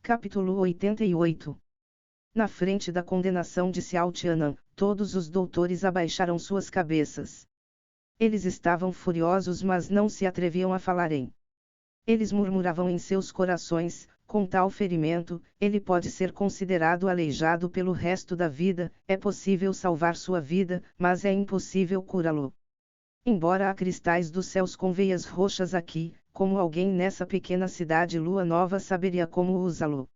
Capítulo 88. Na frente da condenação de Xiao Tianan, todos os doutores abaixaram suas cabeças. Eles estavam furiosos, mas não se atreviam a falarem. Eles murmuravam em seus corações: com tal ferimento, ele pode ser considerado aleijado pelo resto da vida, é possível salvar sua vida, mas é impossível curá-lo. Embora há cristais dos céus com veias roxas aqui, como alguém nessa pequena cidade Lua Nova saberia como usá-lo?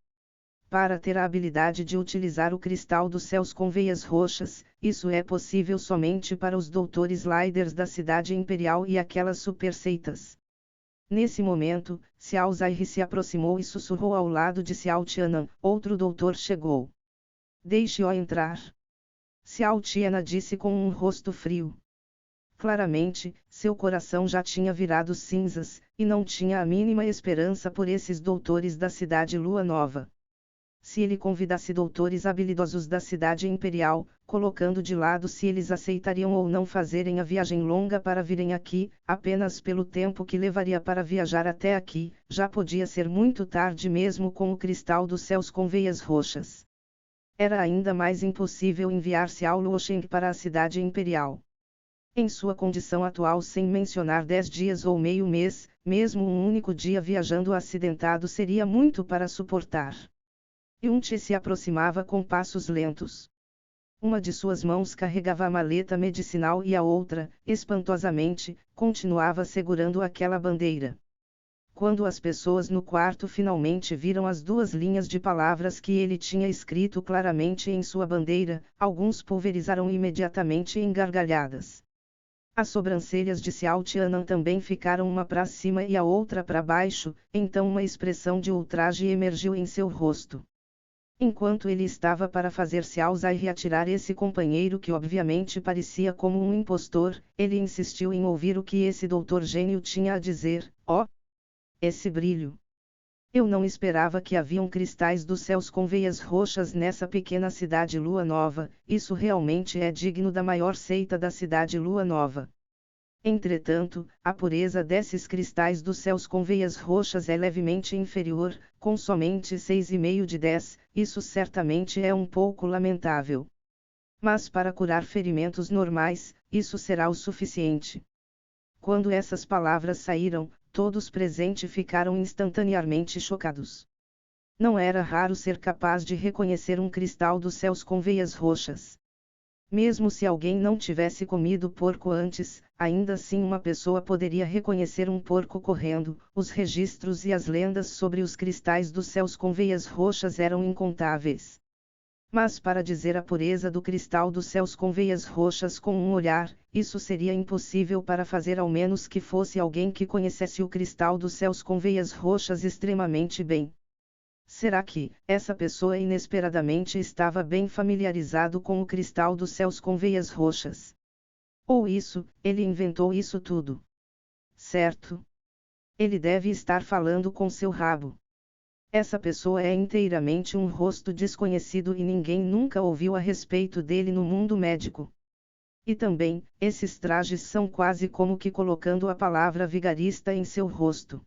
Para ter a habilidade de utilizar o cristal dos céus com veias roxas, isso é possível somente para os doutores líderes da cidade imperial e aquelas superseitas. Nesse momento, Xiao Zai se aproximou e sussurrou ao lado de Xiao Tianan: outro doutor chegou. Deixe-o entrar. Xiao Tianan disse com um rosto frio. Claramente, seu coração já tinha virado cinzas, e não tinha a mínima esperança por esses doutores da cidade Lua Nova. Se ele convidasse doutores habilidosos da cidade imperial, colocando de lado se eles aceitariam ou não fazerem a viagem longa para virem aqui, apenas pelo tempo que levaria para viajar até aqui, já podia ser muito tarde mesmo com o cristal dos céus com veias roxas. Era ainda mais impossível enviar Xiao Luosheng para a cidade imperial. Em sua condição atual, sem mencionar 10 dias ou meio mês, mesmo um único dia viajando acidentado seria muito para suportar. Yunchi se aproximava com passos lentos. Uma de suas mãos carregava a maleta medicinal e a outra, espantosamente, continuava segurando aquela bandeira. Quando as pessoas no quarto finalmente viram as 2 linhas de palavras que ele tinha escrito claramente em sua bandeira, alguns pulverizaram imediatamente em gargalhadas. As sobrancelhas de Xiao Tianan também ficaram uma para cima e a outra para baixo, então uma expressão de ultraje emergiu em seu rosto. Enquanto ele estava para fazer Xiao Zai atirar esse companheiro que obviamente parecia como um impostor, ele insistiu em ouvir o que esse doutor gênio tinha a dizer. Esse brilho! Eu não esperava que haviam cristais dos céus com veias roxas nessa pequena cidade Lua Nova, isso realmente é digno da maior seita da cidade Lua Nova. Entretanto, a pureza desses cristais dos céus com veias roxas é levemente inferior, com somente 6,5 de 10, isso certamente é um pouco lamentável. Mas para curar ferimentos normais, isso será o suficiente. Quando essas palavras saíram, todos presentes ficaram instantaneamente chocados. Não era raro ser capaz de reconhecer um cristal dos céus com veias roxas. Mesmo se alguém não tivesse comido porco antes, ainda assim uma pessoa poderia reconhecer um porco correndo. Os registros e as lendas sobre os cristais dos céus com veias roxas eram incontáveis. Mas para dizer a pureza do cristal dos céus com veias roxas com um olhar, isso seria impossível para fazer ao menos que fosse alguém que conhecesse o cristal dos céus com veias roxas extremamente bem. Será que, essa pessoa inesperadamente estava bem familiarizado com o cristal dos céus com veias roxas? Ou ele inventou isso tudo? Certo. Ele deve estar falando com seu rabo. Essa pessoa é inteiramente um rosto desconhecido e ninguém nunca ouviu a respeito dele no mundo médico. E também, esses trajes são quase como que colocando a palavra vigarista em seu rosto.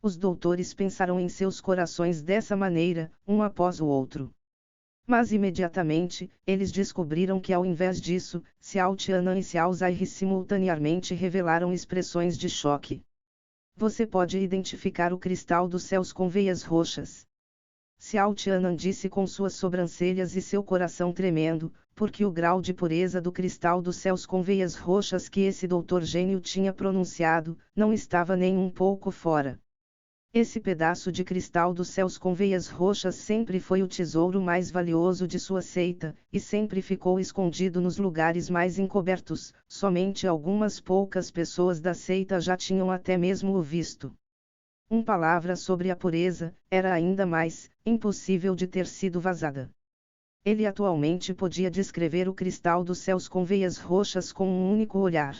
Os doutores pensaram em seus corações dessa maneira, um após o outro. Mas imediatamente, eles descobriram que ao invés disso, Xiao Tianan e Xiao Zai simultaneamente revelaram expressões de choque. Você pode identificar o cristal dos céus com veias roxas? Xiao Tianan disse com suas sobrancelhas e seu coração tremendo, porque o grau de pureza do cristal dos céus com veias roxas que esse doutor gênio tinha pronunciado, não estava nem um pouco fora. Esse pedaço de cristal dos céus com veias roxas sempre foi o tesouro mais valioso de sua seita, e sempre ficou escondido nos lugares mais encobertos, somente algumas poucas pessoas da seita já tinham até mesmo o visto. Uma palavra sobre a pureza, era ainda mais impossível de ter sido vazada. Ele atualmente podia descrever o cristal dos céus com veias roxas com um único olhar.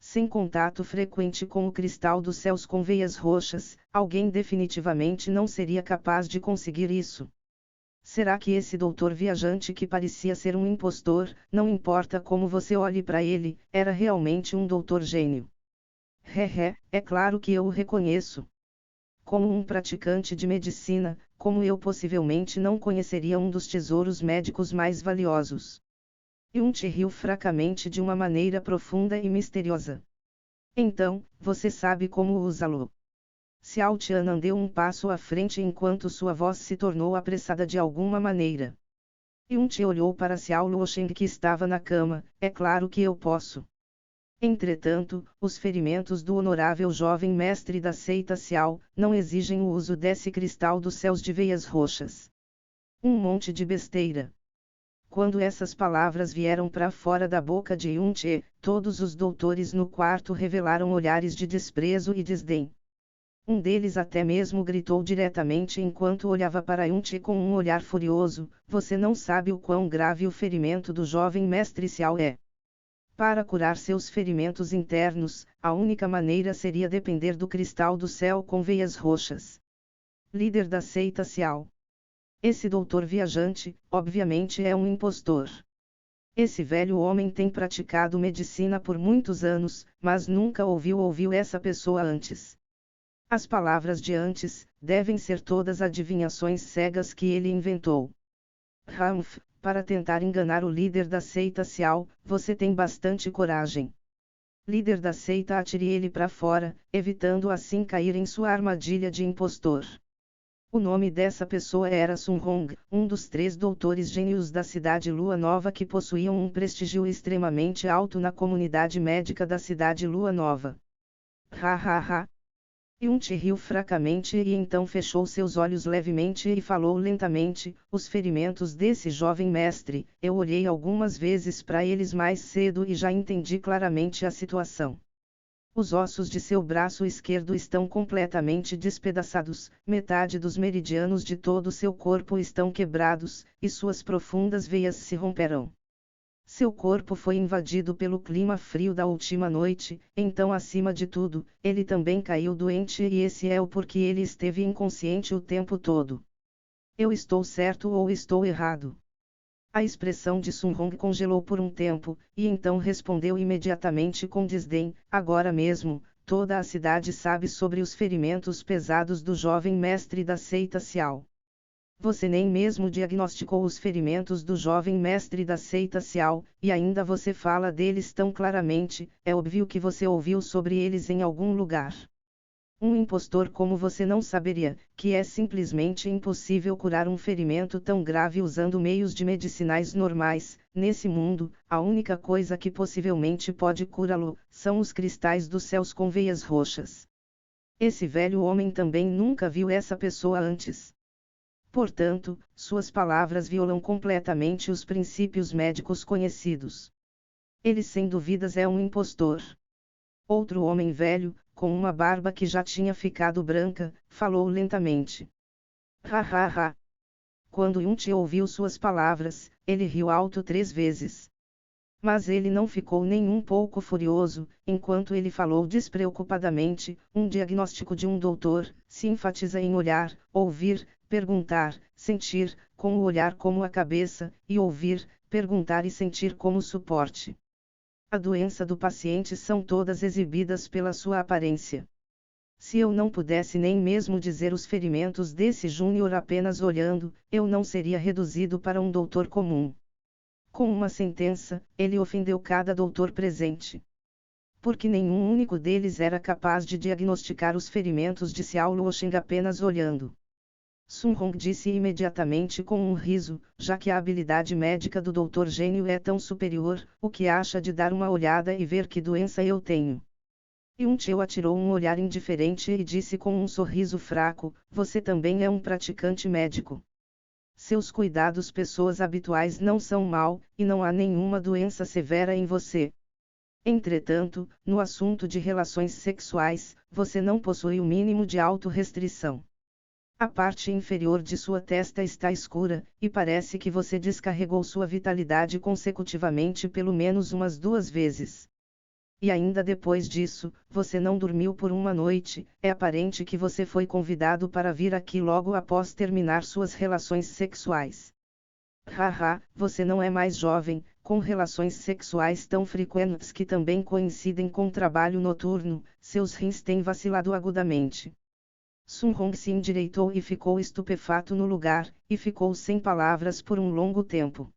Sem contato frequente com o cristal dos céus com veias roxas, alguém definitivamente não seria capaz de conseguir isso. Será que esse doutor viajante que parecia ser um impostor, não importa como você olhe para ele, era realmente um doutor gênio? É claro que eu o reconheço. Como um praticante de medicina, como eu possivelmente não conheceria um dos tesouros médicos mais valiosos. Yunt riu fracamente de uma maneira profunda e misteriosa. Então, você sabe como usá-lo. Xiao Tianan deu um passo à frente enquanto sua voz se tornou apressada de alguma maneira. Yunt olhou para Xiao Luosheng que estava na cama. É claro que eu posso. Entretanto, os ferimentos do honorável jovem mestre da seita Xiao não exigem o uso desse cristal dos céus de veias roxas. Um monte de besteira. Quando essas palavras vieram para fora da boca de Yunt, todos os doutores no quarto revelaram olhares de desprezo e desdém. Um deles até mesmo gritou diretamente enquanto olhava para Yunt com um olhar furioso: você não sabe o quão grave o ferimento do jovem mestre Xiao é. Para curar seus ferimentos internos, a única maneira seria depender do cristal do céu com veias roxas. Líder da seita Xiao. Esse doutor viajante, obviamente é um impostor. Esse velho homem tem praticado medicina por muitos anos, mas nunca ouviu essa pessoa antes. As palavras de antes devem ser todas adivinhações cegas que ele inventou. Ramph, para tentar enganar o líder da seita Xiao, você tem bastante coragem. Líder da seita, atire ele para fora, evitando assim cair em sua armadilha de impostor. O nome dessa pessoa era Sun Hong, um dos 3 doutores gênios da cidade Lua Nova que possuíam um prestígio extremamente alto na comunidade médica da cidade Lua Nova. Ha ha ha. Yunt riu fracamente e então fechou seus olhos levemente e falou lentamente: os ferimentos desse jovem mestre, eu olhei algumas vezes para eles mais cedo e já entendi claramente a situação. Os ossos de seu braço esquerdo estão completamente despedaçados, metade dos meridianos de todo seu corpo estão quebrados, e suas profundas veias se romperão. Seu corpo foi invadido pelo clima frio da última noite, então acima de tudo, ele também caiu doente e esse é o porquê ele esteve inconsciente o tempo todo. Eu estou certo ou estou errado? A expressão de Sun Hong congelou por um tempo, e então respondeu imediatamente com desdém: agora mesmo, toda a cidade sabe sobre os ferimentos pesados do jovem mestre da seita Xiao. Você nem mesmo diagnosticou os ferimentos do jovem mestre da seita Xiao, e ainda você fala deles tão claramente, é óbvio que você ouviu sobre eles em algum lugar. Um impostor como você não saberia, que é simplesmente impossível curar um ferimento tão grave usando meios de medicinais normais. Nesse mundo, a única coisa que possivelmente pode curá-lo, são os cristais dos céus com veias roxas. Esse velho homem também nunca viu essa pessoa antes. Portanto, suas palavras violam completamente os princípios médicos conhecidos. Ele sem dúvidas é um impostor. Outro homem velho, com uma barba que já tinha ficado branca, falou lentamente. Ha ha ha. Quando Yunt ouviu suas palavras, ele riu alto 3 vezes. Mas ele não ficou nem um pouco furioso, enquanto ele falou despreocupadamente: um diagnóstico de um doutor, se enfatiza em olhar, ouvir, perguntar, sentir, com o olhar como a cabeça, e ouvir, perguntar e sentir como suporte. A doença do paciente são todas exibidas pela sua aparência. Se eu não pudesse nem mesmo dizer os ferimentos desse júnior apenas olhando, eu não seria reduzido para um doutor comum. Com uma sentença, ele ofendeu cada doutor presente. Porque nenhum único deles era capaz de diagnosticar os ferimentos de Xiao Luosheng apenas olhando. Sun Hong disse imediatamente com um riso: já que a habilidade médica do doutor gênio é tão superior, o que acha de dar uma olhada e ver que doença eu tenho? Yunt atirou um olhar indiferente e disse com um sorriso fraco: você também é um praticante médico. Seus cuidados pessoas habituais não são mal, e não há nenhuma doença severa em você. Entretanto, no assunto de relações sexuais, você não possui o mínimo de autorrestrição. A parte inferior de sua testa está escura, e parece que você descarregou sua vitalidade consecutivamente pelo menos umas 2 vezes. E ainda depois disso, você não dormiu por uma noite, é aparente que você foi convidado para vir aqui logo após terminar suas relações sexuais. Haha, você não é mais jovem, com relações sexuais tão frequentes que também coincidem com trabalho noturno, seus rins têm vacilado agudamente. Sun Hong se endireitou e ficou estupefato no lugar, e ficou sem palavras por um longo tempo.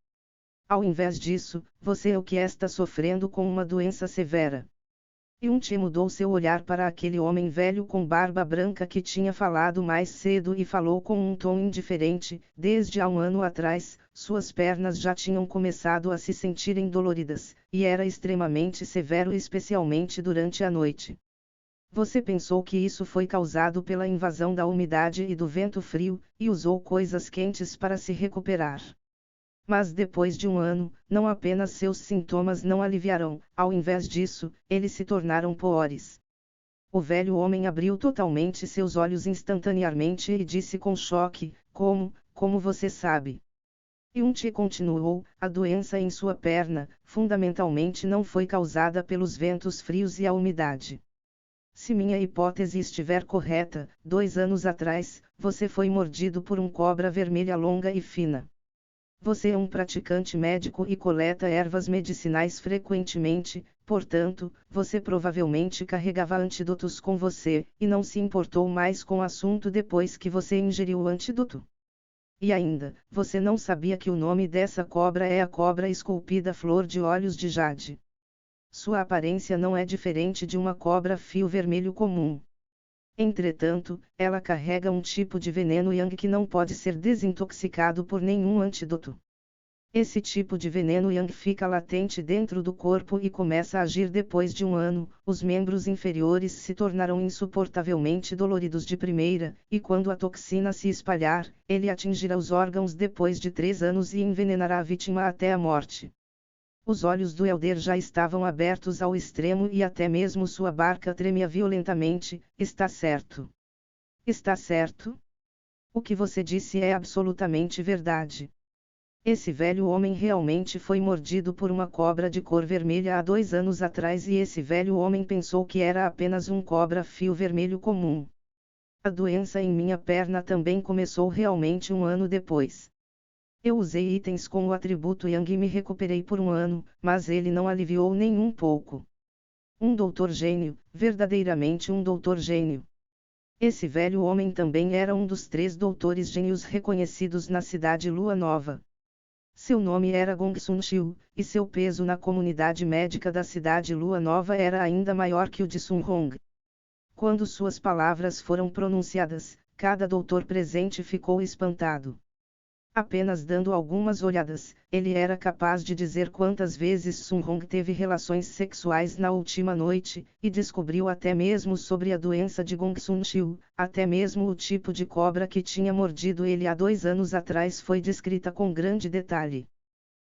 Ao invés disso, você é o que está sofrendo com uma doença severa. Yun-Che mudou seu olhar para aquele homem velho com barba branca que tinha falado mais cedo e falou com um tom indiferente. Desde há um ano atrás, suas pernas já tinham começado a se sentirem doloridas, e era extremamente severo especialmente durante a noite. Você pensou que isso foi causado pela invasão da umidade e do vento frio, e usou coisas quentes para se recuperar. Mas depois de um ano, não apenas seus sintomas não aliviaram, ao invés disso, eles se tornaram piores. O velho homem abriu totalmente seus olhos instantaneamente e disse com choque: Como você sabe? Yun-Che continuou: a doença em sua perna, fundamentalmente não foi causada pelos ventos frios e a umidade. Se minha hipótese estiver correta, 2 anos atrás, você foi mordido por uma cobra vermelha longa e fina. Você é um praticante médico e coleta ervas medicinais frequentemente, portanto, você provavelmente carregava antídotos com você, e não se importou mais com o assunto depois que você ingeriu o antídoto. E ainda, você não sabia que o nome dessa cobra é a cobra esculpida flor de olhos de jade. Sua aparência não é diferente de uma cobra fio vermelho comum. Entretanto, ela carrega um tipo de veneno Yang que não pode ser desintoxicado por nenhum antídoto. Esse tipo de veneno Yang fica latente dentro do corpo e começa a agir depois de um ano. Os membros inferiores se tornarão insuportavelmente doloridos de primeira, e quando a toxina se espalhar, ele atingirá os órgãos depois de 3 anos e envenenará a vítima até a morte. Os olhos do Elder já estavam abertos ao extremo e até mesmo sua barca tremia violentamente. Está certo. Está certo? O que você disse é absolutamente verdade. Esse velho homem realmente foi mordido por uma cobra de cor vermelha há 2 anos atrás e esse velho homem pensou que era apenas um cobra fio vermelho comum. A doença em minha perna também começou realmente um ano depois. Eu usei itens com o atributo Yang e me recuperei por um ano, mas ele não aliviou nem um pouco. Um doutor gênio, verdadeiramente um doutor gênio. Esse velho homem também era um dos 3 doutores gênios reconhecidos na cidade Lua Nova. Seu nome era Gong Sun Xiu, e seu peso na comunidade médica da cidade Lua Nova era ainda maior que o de Sun Hong. Quando suas palavras foram pronunciadas, cada doutor presente ficou espantado. Apenas dando algumas olhadas, ele era capaz de dizer quantas vezes Sun Hong teve relações sexuais na última noite, e descobriu até mesmo sobre a doença de Gong Sun Xiu, até mesmo o tipo de cobra que tinha mordido ele há 2 anos atrás foi descrita com grande detalhe.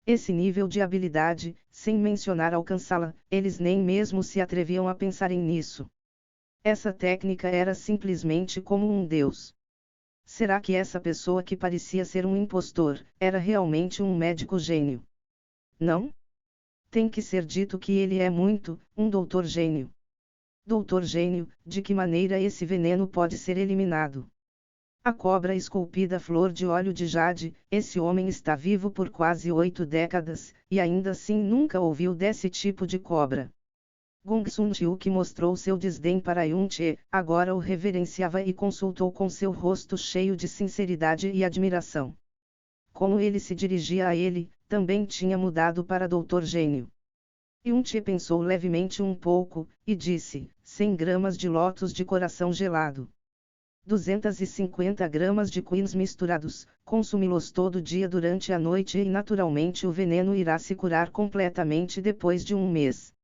Esse nível de habilidade, sem mencionar alcançá-la, eles nem mesmo se atreviam a pensarem nisso. Essa técnica era simplesmente como um deus. Será que essa pessoa que parecia ser um impostor, era realmente um médico gênio? Não? Tem que ser dito que ele é um doutor gênio. Doutor gênio, de que maneira esse veneno pode ser eliminado? A cobra esculpida flor de óleo de jade, esse homem está vivo por quase 8 décadas, e ainda assim nunca ouviu desse tipo de cobra. Gong Sun Xiu que mostrou seu desdém para Yun-Che, agora o reverenciava e consultou com seu rosto cheio de sinceridade e admiração. Como ele se dirigia a ele, também tinha mudado para Doutor Gênio. Yun-Che pensou levemente um pouco, e disse, 100 gramas de lótus de coração gelado. 250 gramas de queens misturados, consumi-los todo dia durante a noite e naturalmente o veneno irá se curar completamente depois de um mês.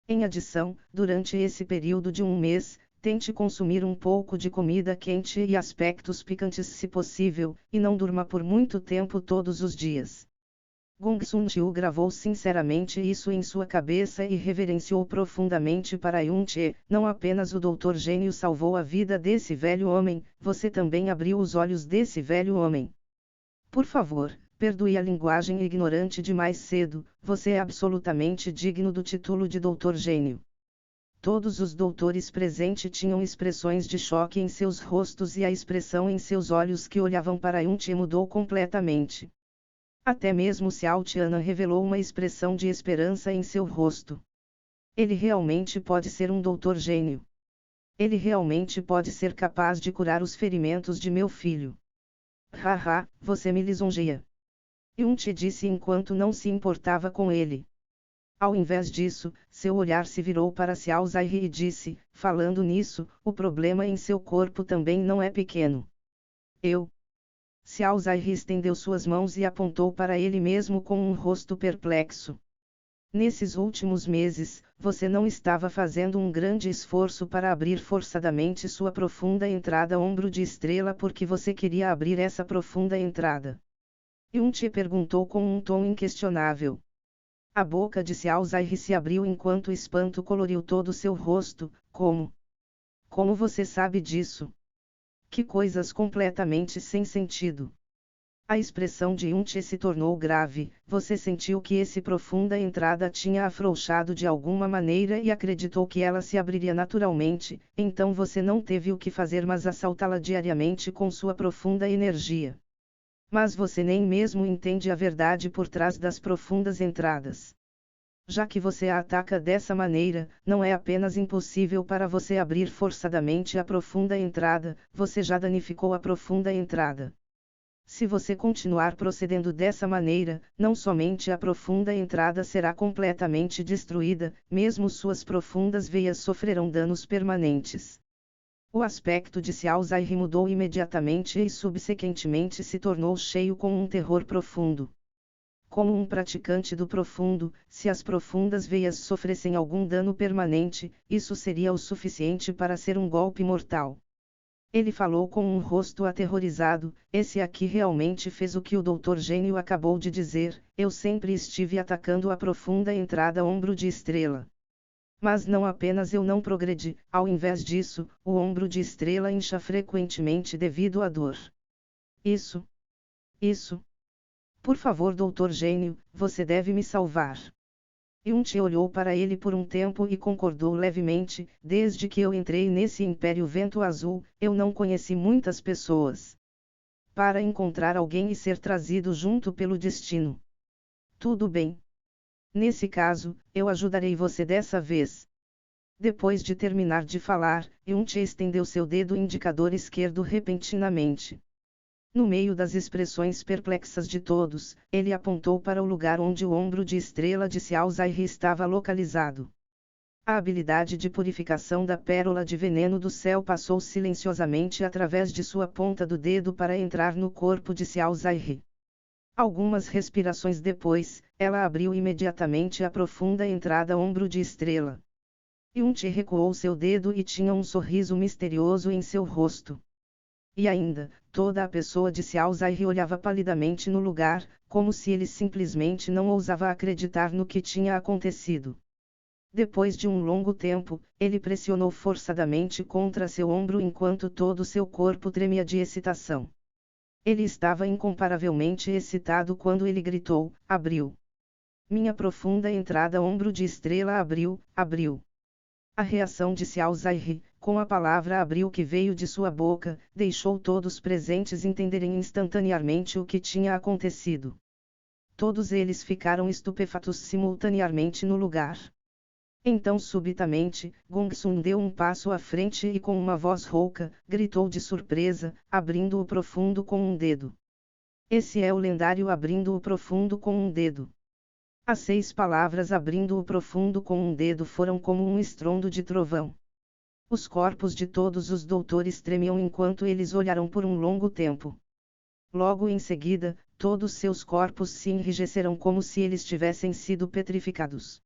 Em adição, durante esse período de um mês, tente consumir um pouco de comida quente e aspectos picantes se possível, e não durma por muito tempo todos os dias. Gong Sun Xiu gravou sinceramente isso em sua cabeça e reverenciou profundamente para Yun-Che. Não apenas o doutor gênio salvou a vida desse velho homem, você também abriu os olhos desse velho homem. Por favor, perdoe a linguagem ignorante de mais cedo, você é absolutamente digno do título de doutor gênio. Todos os doutores presentes tinham expressões de choque em seus rostos e a expressão em seus olhos que olhavam para Yun-Che mudou completamente. Até mesmo Xiao Tianan revelou uma expressão de esperança em seu rosto. Ele realmente pode ser um doutor gênio. Ele realmente pode ser capaz de curar os ferimentos de meu filho. Haha, você me lisonjeia. Yun-Che disse enquanto não se importava com ele. Ao invés disso, seu olhar se virou para Xiao Zaihe e disse, falando nisso, o problema em seu corpo também não é pequeno. Xiao Zaihe estendeu suas mãos e apontou para ele mesmo com um rosto perplexo. Nesses últimos meses, você não estava fazendo um grande esforço para abrir forçadamente sua profunda entrada ombro de estrela porque você queria abrir essa profunda entrada. Yun-Che perguntou com um tom inquestionável. A boca de Xiao Zaihe se abriu enquanto o espanto coloriu todo seu rosto. Como? Como você sabe disso? Que coisas completamente sem sentido. A expressão de Yun-Che se tornou grave. Você sentiu que essa profunda entrada tinha afrouxado de alguma maneira e acreditou que ela se abriria naturalmente, então você não teve o que fazer mas assaltá-la diariamente com sua profunda energia. Mas você nem mesmo entende a verdade por trás das profundas entradas. Já que você a ataca dessa maneira, não é apenas impossível para você abrir forçadamente a profunda entrada, você já danificou a profunda entrada. Se você continuar procedendo dessa maneira, não somente a profunda entrada será completamente destruída, mesmo suas profundas veias sofrerão danos permanentes. O aspecto de Xiao Zaihe mudou imediatamente e subsequentemente se tornou cheio com um terror profundo. Como um praticante do profundo, se as profundas veias sofressem algum dano permanente, isso seria o suficiente para ser um golpe mortal. Ele falou com um rosto aterrorizado, esse aqui realmente fez o que o Dr. Gênio acabou de dizer, eu sempre estive atacando a profunda entrada ombro de estrela. Mas não apenas eu não progredi, ao invés disso, o ombro de estrela incha frequentemente devido à dor. Isso. Por favor, Dr. Gênio, você deve me salvar. Yun-Che olhou para ele por um tempo e concordou levemente, desde que eu entrei nesse Império Vento Azul, eu não conheci muitas pessoas. Para encontrar alguém e ser trazido junto pelo destino. Tudo bem. Nesse caso, eu ajudarei você dessa vez. Depois de terminar de falar, Yun-Che estendeu seu dedo indicador esquerdo repentinamente. No meio das expressões perplexas de todos, ele apontou para o lugar onde o ombro de estrela de Xiao Zaihe estava localizado. A habilidade de purificação da pérola de veneno do céu passou silenciosamente através de sua ponta do dedo para entrar no corpo de Xiao Zaihe. Algumas respirações depois, ela abriu imediatamente a profunda entrada ombro de estrela. Yun-Che recuou seu dedo e tinha um sorriso misterioso em seu rosto. E ainda, toda a pessoa de Xiao Zaihe olhava palidamente no lugar, como se ele simplesmente não ousava acreditar no que tinha acontecido. Depois de um longo tempo, ele pressionou forçadamente contra seu ombro enquanto todo seu corpo tremia de excitação. Ele estava incomparavelmente excitado quando ele gritou, abriu. Minha profunda entrada ombro de estrela abriu. A reação de Xiao Zaihe, com a palavra abriu que veio de sua boca, deixou todos presentes entenderem instantaneamente o que tinha acontecido. Todos eles ficaram estupefatos simultaneamente no lugar. Então subitamente, Gongsun deu um passo à frente e com uma voz rouca, gritou de surpresa, abrindo o profundo com um dedo. Esse é o lendário abrindo o profundo com um dedo. As 6 palavras abrindo o profundo com um dedo foram como um estrondo de trovão. Os corpos de todos os doutores tremiam enquanto eles olharam por um longo tempo. Logo em seguida, todos seus corpos se enrijeceram como se eles tivessem sido petrificados.